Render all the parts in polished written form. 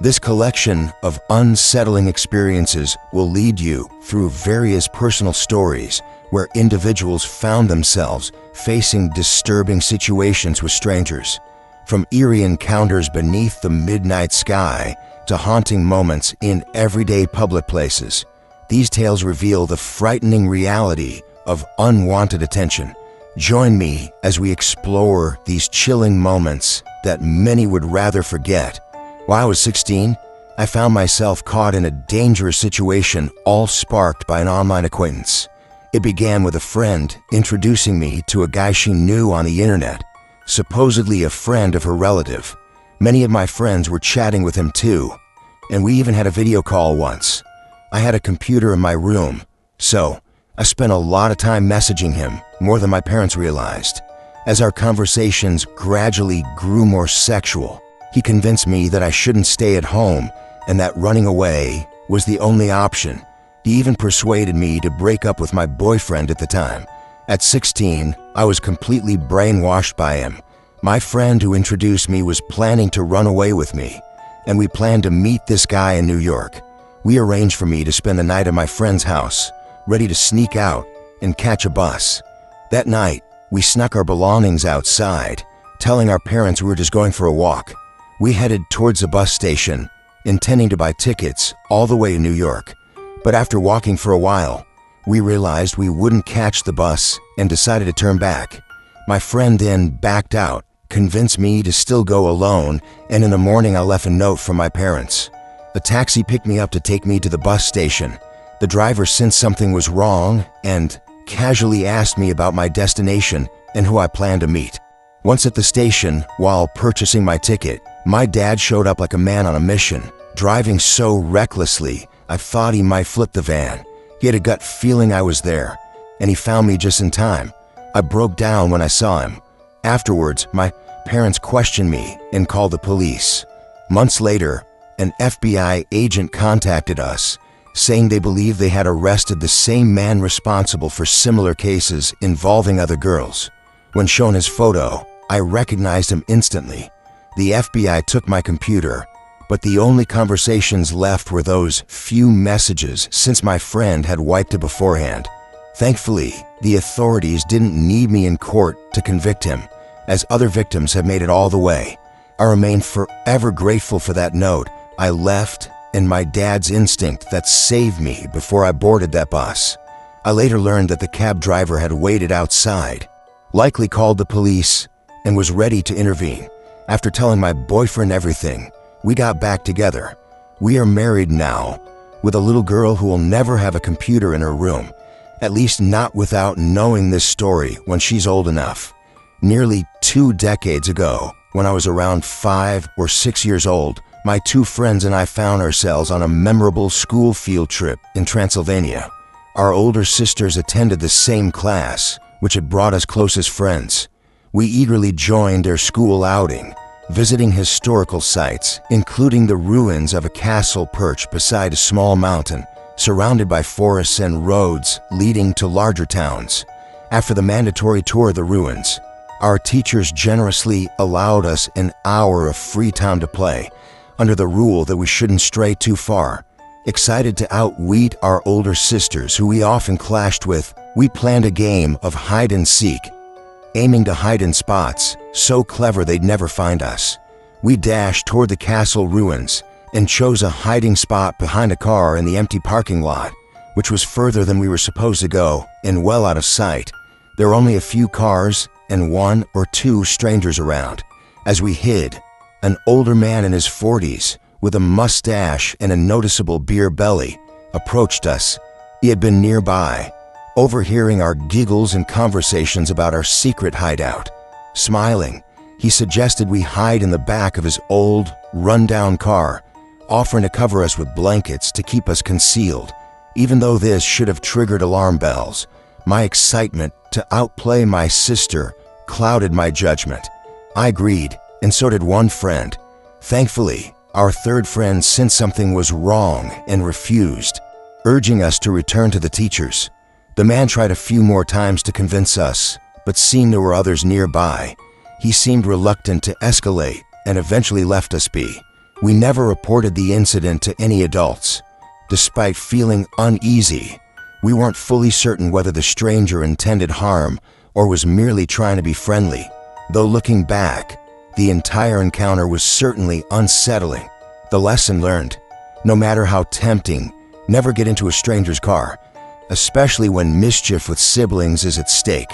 This collection of unsettling experiences will lead you through various personal stories where individuals found themselves facing disturbing situations with strangers. From eerie encounters beneath the midnight sky to haunting moments in everyday public places, these tales reveal the frightening reality of unwanted attention. Join me as we explore these chilling moments that many would rather forget. While I was 16, I found myself caught in a dangerous situation, all sparked by an online acquaintance. It began with a friend introducing me to a guy she knew on the internet, supposedly a friend of her relative. Many of my friends were chatting with him too, and we even had a video call once. I had a computer in my room, so I spent a lot of time messaging him, more than my parents realized. As our conversations gradually grew more sexual, he convinced me that I shouldn't stay at home and that running away was the only option. He even persuaded me to break up with my boyfriend at the time. At 16, I was completely brainwashed by him. My friend who introduced me was planning to run away with me, and we planned to meet this guy in New York. We arranged for me to spend the night at my friend's house, ready to sneak out and catch a bus. That night, we snuck our belongings outside, telling our parents we were just going for a walk. We headed towards the bus station, intending to buy tickets all the way to New York. But after walking for a while, we realized we wouldn't catch the bus and decided to turn back. My friend then backed out, convinced me to still go alone, and in the morning I left a note from my parents. A taxi picked me up to take me to the bus station. The driver sensed something was wrong and casually asked me about my destination and who I planned to meet. Once at the station, while purchasing my ticket, my dad showed up like a man on a mission, driving so recklessly I thought he might flip the van. He had a gut feeling I was there, and he found me just in time. I broke down when I saw him. Afterwards, my parents questioned me and called the police. Months later, an FBI agent contacted us, saying they believed they had arrested the same man responsible for similar cases involving other girls. When shown his photo, I recognized him instantly. The FBI took my computer, but the only conversations left were those few messages since my friend had wiped it beforehand. Thankfully, the authorities didn't need me in court to convict him, as other victims have made it all the way. I remain forever grateful for that note I left and my dad's instinct that saved me before I boarded that bus. I later learned that the cab driver had waited outside, likely called the police, and was ready to intervene. After telling my boyfriend everything, we got back together. We are married now, with a little girl who will never have a computer in her room, at least not without knowing this story when she's old enough. Nearly 2 decades ago, when I was around 5 or 6 years old, my 2 friends and I found ourselves on a memorable school field trip in Transylvania. Our older sisters attended the same class, which had brought us close as friends. We eagerly joined their school outing, visiting historical sites, including the ruins of a castle perched beside a small mountain, surrounded by forests and roads leading to larger towns. After the mandatory tour of the ruins, our teachers generously allowed us an hour of free time to play, under the rule that we shouldn't stray too far. Excited to outwit our older sisters, who we often clashed with, we planned a game of hide and seek, aiming to hide in spots so clever they'd never find us. We dashed toward the castle ruins and chose a hiding spot behind a car in the empty parking lot, which was further than we were supposed to go and well out of sight. There were only a few cars and 1 or 2 strangers around. As we hid, an older man in his 40s, with a mustache and a noticeable beer belly, approached us. He had been nearby, overhearing our giggles and conversations about our secret hideout. Smiling, he suggested we hide in the back of his old, run-down car, offering to cover us with blankets to keep us concealed. Even though this should have triggered alarm bells, my excitement to outplay my sister clouded my judgment. I agreed, and so did one friend. Thankfully, our third friend sensed something was wrong and refused, urging us to return to the teachers. The man tried a few more times to convince us, but seeing there were others nearby, he seemed reluctant to escalate and eventually left us be. We never reported the incident to any adults. Despite feeling uneasy, we weren't fully certain whether the stranger intended harm or was merely trying to be friendly. Though looking back, the entire encounter was certainly unsettling. The lesson learned: no matter how tempting, never get into a stranger's car, especially when mischief with siblings is at stake.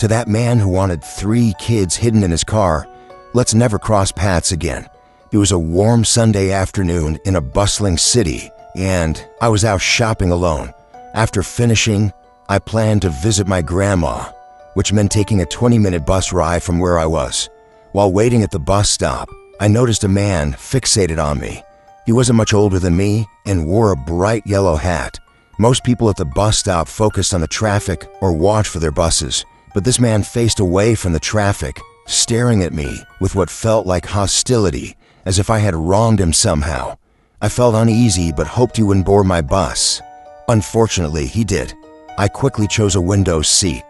To that man who wanted 3 kids hidden in his car, let's never cross paths again. It was a warm Sunday afternoon in a bustling city, and I was out shopping alone. After finishing, I planned to visit my grandma, which meant taking a 20-minute bus ride from where I was. While waiting at the bus stop, I noticed a man fixated on me. He wasn't much older than me and wore a bright yellow hat. Most people at the bus stop focused on the traffic or watched for their buses, but this man faced away from the traffic, staring at me with what felt like hostility, as if I had wronged him somehow. I felt uneasy but hoped he wouldn't board my bus. Unfortunately, he did. I quickly chose a window seat.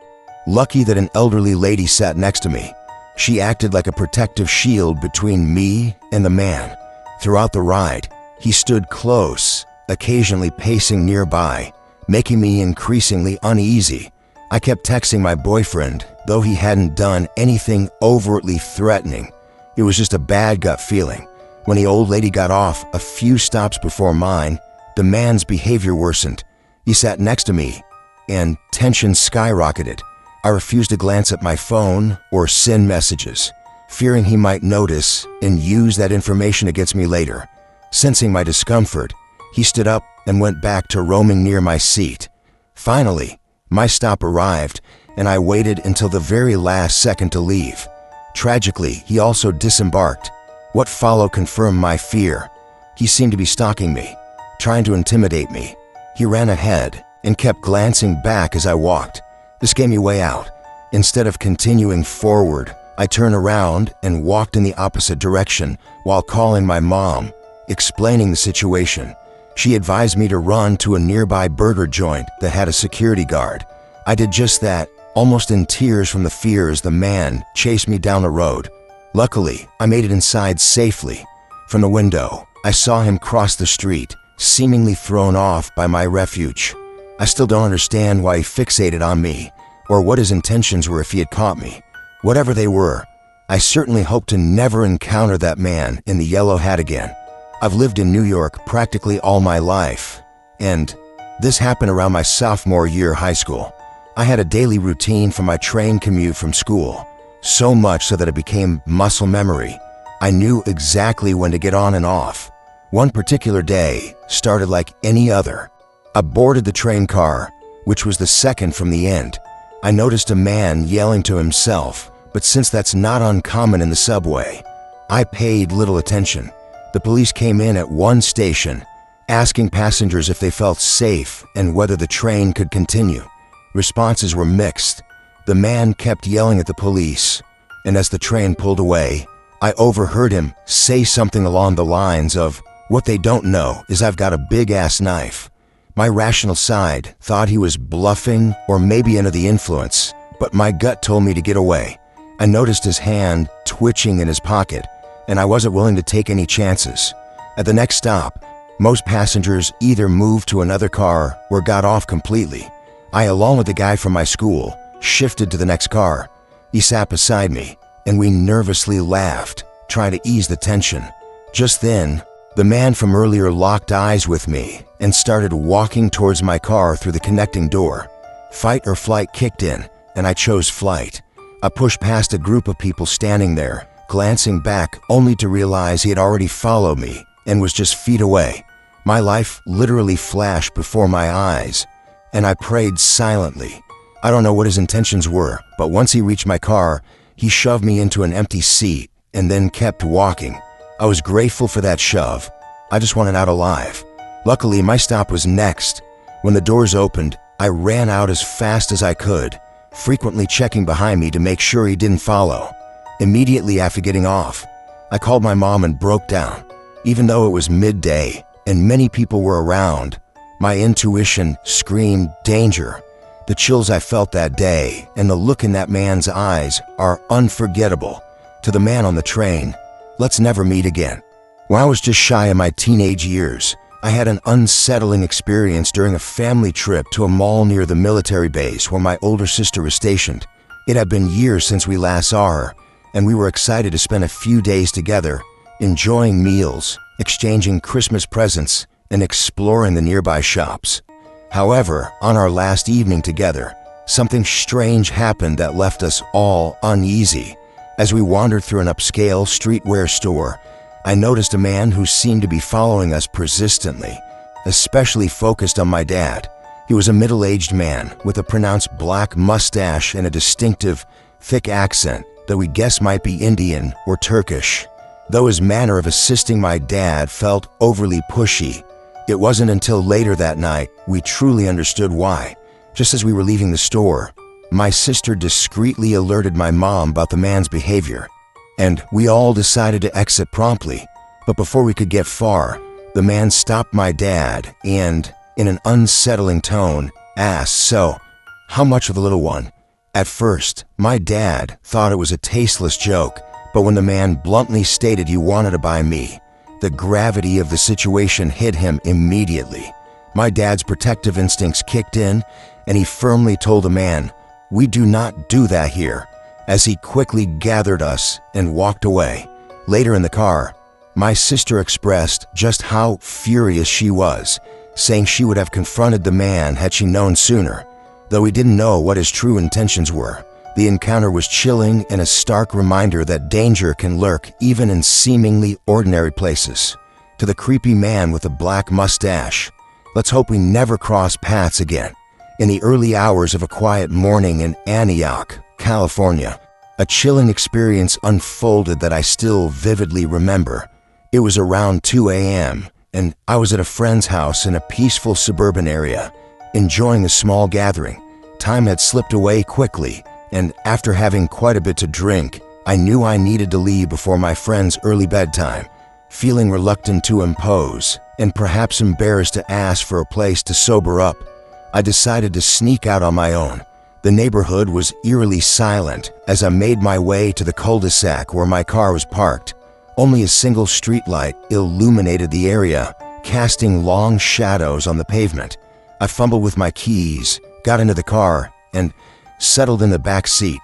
Lucky that an elderly lady sat next to me. She acted like a protective shield between me and the man. Throughout the ride, he stood close, occasionally pacing nearby, making me increasingly uneasy. I kept texting my boyfriend, though he hadn't done anything overtly threatening. It was just a bad gut feeling. When the old lady got off a few stops before mine, the man's behavior worsened. He sat next to me, and tension skyrocketed. I refused to glance at my phone or send messages, fearing he might notice and use that information against me later. Sensing my discomfort, he stood up and went back to roaming near my seat. Finally, my stop arrived, and I waited until the very last second to leave. Tragically, he also disembarked. What followed confirmed my fear. He seemed to be stalking me, trying to intimidate me. He ran ahead and kept glancing back as I walked. This gave me way out. Instead of continuing forward, I turned around and walked in the opposite direction while calling my mom, explaining the situation. She advised me to run to a nearby burger joint that had a security guard. I did just that, almost in tears from the fear as the man chased me down the road. Luckily, I made it inside safely. From the window, I saw him cross the street, seemingly thrown off by my refuge. I still don't understand why he fixated on me, or what his intentions were if he had caught me. Whatever they were, I certainly hope to never encounter that man in the yellow hat again. I've lived in New York practically all my life, and this happened around my sophomore year of high school. I had a daily routine for my train commute from school, so much so that it became muscle memory. I knew exactly when to get on and off. One particular day started like any other. I boarded the train car, which was the second from the end. I noticed a man yelling to himself, but since that's not uncommon in the subway, I paid little attention. The police came in at one station, asking passengers if they felt safe and whether the train could continue. Responses were mixed. The man kept yelling at the police, and as the train pulled away, I overheard him say something along the lines of, "What they don't know is I've got a big-ass knife." My rational side thought he was bluffing or maybe under the influence, but my gut told me to get away. I noticed his hand twitching in his pocket, and I wasn't willing to take any chances. At the next stop, most passengers either moved to another car or got off completely. I, along with the guy from my school, shifted to the next car. He sat beside me, and we nervously laughed, trying to ease the tension. Just then, the man from earlier locked eyes with me and started walking towards my car through the connecting door. Fight or flight kicked in, and I chose flight. I pushed past a group of people standing there, glancing back only to realize he had already followed me and was just feet away. My life literally flashed before my eyes, and I prayed silently. I don't know what his intentions were, but once he reached my car, he shoved me into an empty seat and then kept walking. I was grateful for that shove. I just wanted out alive. Luckily, my stop was next. When the doors opened, I ran out as fast as I could, frequently checking behind me to make sure he didn't follow. Immediately after getting off, I called my mom and broke down. Even though it was midday and many people were around, my intuition screamed danger. The chills I felt that day and the look in that man's eyes are unforgettable. To the man on the train, let's never meet again. When I was just shy of my teenage years, I had an unsettling experience during a family trip to a mall near the military base where my older sister was stationed. It had been years since we last saw her, and we were excited to spend a few days together, enjoying meals, exchanging Christmas presents, and exploring the nearby shops. However, on our last evening together, something strange happened that left us all uneasy. As we wandered through an upscale streetwear store, I noticed a man who seemed to be following us persistently, especially focused on my dad. He was a middle-aged man with a pronounced black mustache and a distinctive, thick accent that we guessed might be Indian or Turkish. Though his manner of assisting my dad felt overly pushy, it wasn't until later that night we truly understood why. Just as we were leaving the store, my sister discreetly alerted my mom about the man's behavior, and we all decided to exit promptly. But before we could get far, the man stopped my dad and, in an unsettling tone, asked, "So, how much for the little one?" At first, my dad thought it was a tasteless joke, but when the man bluntly stated he wanted to buy me, the gravity of the situation hit him immediately. My dad's protective instincts kicked in, and he firmly told the man, "We do not do that here," as he quickly gathered us and walked away. Later in the car, my sister expressed just how furious she was, saying she would have confronted the man had she known sooner. Though we didn't know what his true intentions were, the encounter was chilling and a stark reminder that danger can lurk even in seemingly ordinary places. To the creepy man with the black mustache, let's hope we never cross paths again. In the early hours of a quiet morning in Antioch, California, a chilling experience unfolded that I still vividly remember. It was around 2 a.m., and I was at a friend's house in a peaceful suburban area, enjoying a small gathering. Time had slipped away quickly, and after having quite a bit to drink, I knew I needed to leave before my friend's early bedtime. Feeling reluctant to impose, and perhaps embarrassed to ask for a place to sober up, I decided to sneak out on my own. The neighborhood was eerily silent as I made my way to the cul-de-sac where my car was parked. Only a single streetlight illuminated the area, casting long shadows on the pavement. I fumbled with my keys, got into the car, and settled in the back seat,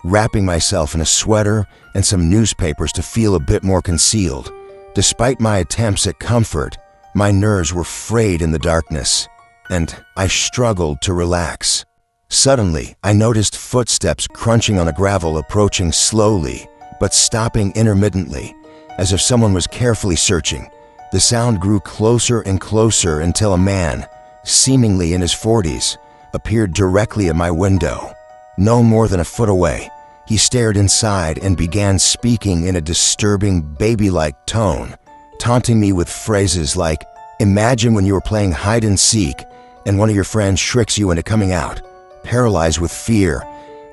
wrapping myself in a sweater and some newspapers to feel a bit more concealed. Despite my attempts at comfort, my nerves were frayed in the darkness, and I struggled to relax. Suddenly, I noticed footsteps crunching on the gravel approaching slowly, but stopping intermittently, as if someone was carefully searching. The sound grew closer and closer until a man, seemingly in his 40s, appeared directly at my window. No more than a foot away, he stared inside and began speaking in a disturbing baby-like tone, taunting me with phrases like, "Imagine when you were playing hide and seek and one of your friends tricks you into coming out." Paralyzed with fear,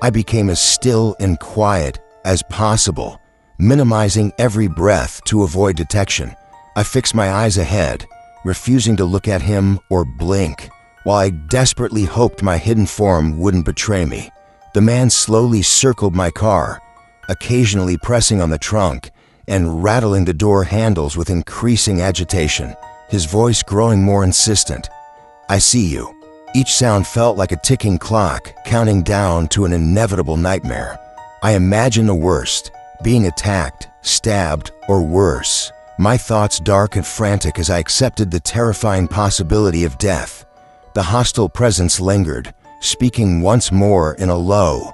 I became as still and quiet as possible, minimizing every breath to avoid detection. I fixed my eyes ahead, refusing to look at him or blink, while I desperately hoped my hidden form wouldn't betray me. The man slowly circled my car, occasionally pressing on the trunk and rattling the door handles with increasing agitation, his voice growing more insistent. "I see you." Each sound felt like a ticking clock, counting down to an inevitable nightmare. I imagined the worst, being attacked, stabbed, or worse. My thoughts dark and frantic as I accepted the terrifying possibility of death. The hostile presence lingered, speaking once more in a low,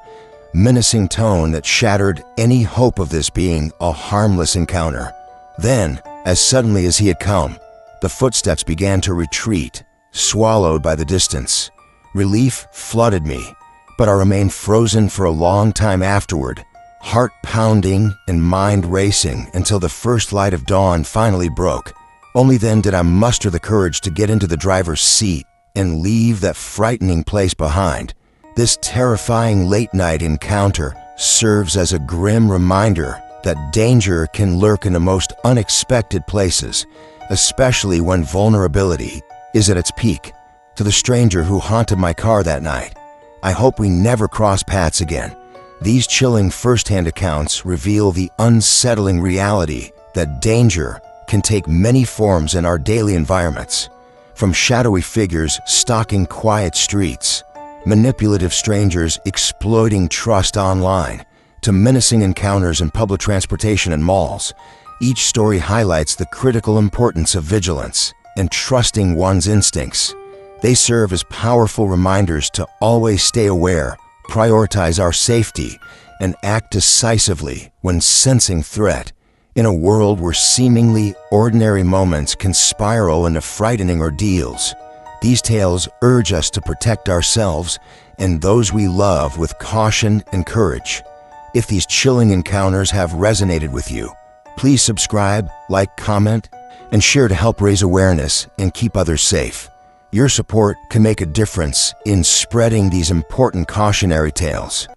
menacing tone that shattered any hope of this being a harmless encounter. Then, as suddenly as he had come, the footsteps began to retreat, swallowed by the distance. Relief flooded me, but I remained frozen for a long time afterward, heart pounding and mind racing until the first light of dawn finally broke. Only then did I muster the courage to get into the driver's seat and leave that frightening place behind. This terrifying late-night encounter serves as a grim reminder that danger can lurk in the most unexpected places, especially when vulnerability is at its peak. To the stranger who haunted my car that night, I hope we never cross paths again. These chilling first-hand accounts reveal the unsettling reality that danger can take many forms in our daily environments, from shadowy figures stalking quiet streets, manipulative strangers exploiting trust online, to menacing encounters in public transportation and malls. Each story highlights the critical importance of vigilance and trusting one's instincts. They serve as powerful reminders to always stay aware, prioritize our safety, and act decisively when sensing threat. In a world where seemingly ordinary moments can spiral into frightening ordeals, these tales urge us to protect ourselves and those we love with caution and courage. If these chilling encounters have resonated with you, please subscribe, like, comment, and share to help raise awareness and keep others safe. Your support can make a difference in spreading these important cautionary tales.